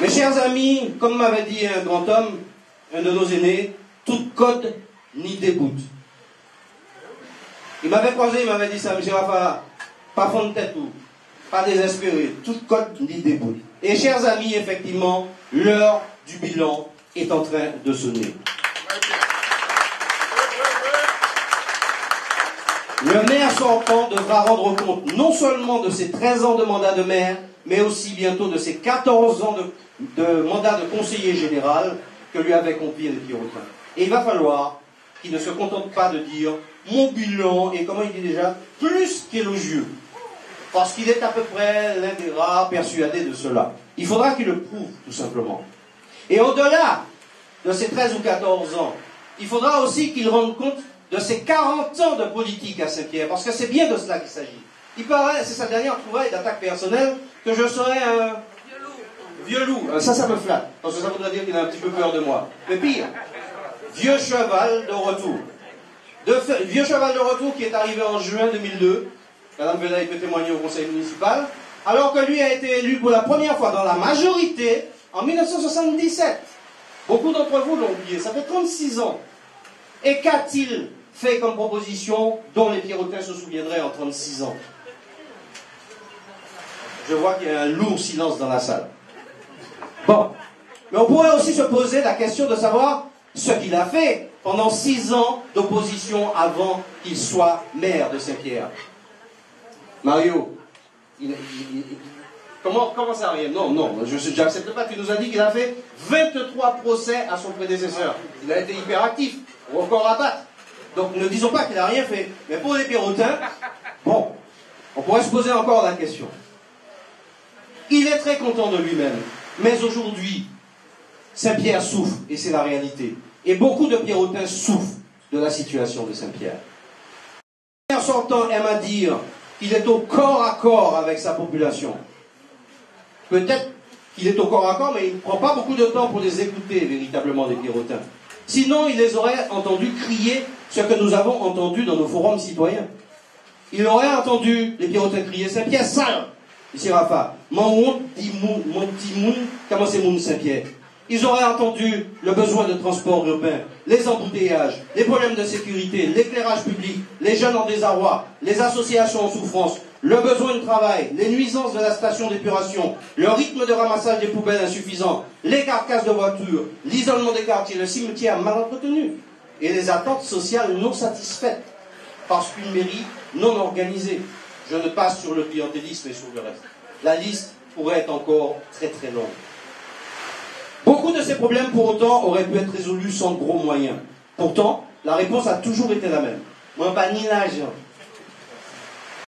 Mes chers amis, comme m'avait dit un grand homme, un de nos aînés, toute code ni déboute. Il m'avait croisé, il m'avait dit ça, M. Rafa, pas fond de tête ou, pas désespéré, toute code ni déboute. Et chers amis, effectivement, l'heure du bilan est en train de sonner. Le maire sortant devra rendre compte non seulement de ses 13 ans de mandat de maire, mais aussi bientôt de ses 14 ans de mandat de conseiller général que lui avait confié les Pirotins. Et il va falloir qu'il ne se contente pas de dire « mon bilan est, comment il dit déjà, plus qu'élogieux ». Parce qu'il est à peu près l'un des rares persuadés de cela. Il faudra qu'il le prouve, tout simplement. Et au-delà de ses 13 ou 14 ans, il faudra aussi qu'il rende compte de ses 40 ans de politique à Saint-Pierre, parce que c'est bien de cela qu'il s'agit. Il paraît, c'est sa dernière trouvaille d'attaque personnelle, que je serais un vieux loup. Ça me flatte, parce que ça voudrait dire qu'il a un petit peu peur de moi. Mais pire, vieux cheval de retour. Vieux cheval de retour qui est arrivé en juin 2002. Madame Velaille peut témoigner au conseil municipal, alors que lui a été élu pour la première fois dans la majorité en 1977. Beaucoup d'entre vous l'ont oublié, ça fait 36 ans. Et qu'a-t-il fait comme proposition dont les Pirotins se souviendraient en 36 ans? Je vois qu'il y a un lourd silence dans la salle. Bon, mais on pourrait aussi se poser la question de savoir ce qu'il a fait pendant 6 ans d'opposition avant qu'il soit maire de Saint-Pierre. Mario, comment ça arrive? Non, je n'accepte pas. Tu nous as dit qu'il a fait 23 procès à son prédécesseur. Il a été hyperactif, record à battre. Donc ne disons pas qu'il n'a rien fait. Mais pour les Pirotins, bon, on pourrait se poser encore la question. Il est très content de lui-même. Mais aujourd'hui, Saint-Pierre souffre, et c'est la réalité. Et beaucoup de Pirotins souffrent de la situation de Saint-Pierre. Le maire sortant aime à dire qu'il est au corps à corps avec sa population. Peut-être qu'il est au corps à corps, mais il ne prend pas beaucoup de temps pour les écouter, véritablement, les Pirotins. Sinon, il les aurait entendus crier ce que nous avons entendu dans nos forums citoyens. Il aurait entendu les Pirotins crier « Saint-Pierre sale !» Ici Rafa, « Mon petit moun, comment c'est moun Saint-Pierre ?» Ils auraient entendu le besoin de transport urbain, les embouteillages, les problèmes de sécurité, l'éclairage public, les jeunes en désarroi, les associations en souffrance, le besoin de travail, les nuisances de la station d'épuration, le rythme de ramassage des poubelles insuffisant, les carcasses de voitures, l'isolement des quartiers, le cimetière mal entretenu, et les attentes sociales non satisfaites, parce qu'une mairie non organisée. Je ne passe sur le clientélisme et sur le reste. La liste pourrait être encore très très longue. Beaucoup de ces problèmes, pour autant, auraient pu être résolus sans gros moyens. Pourtant, la réponse a toujours été la même. Moi, pas ni l'argent,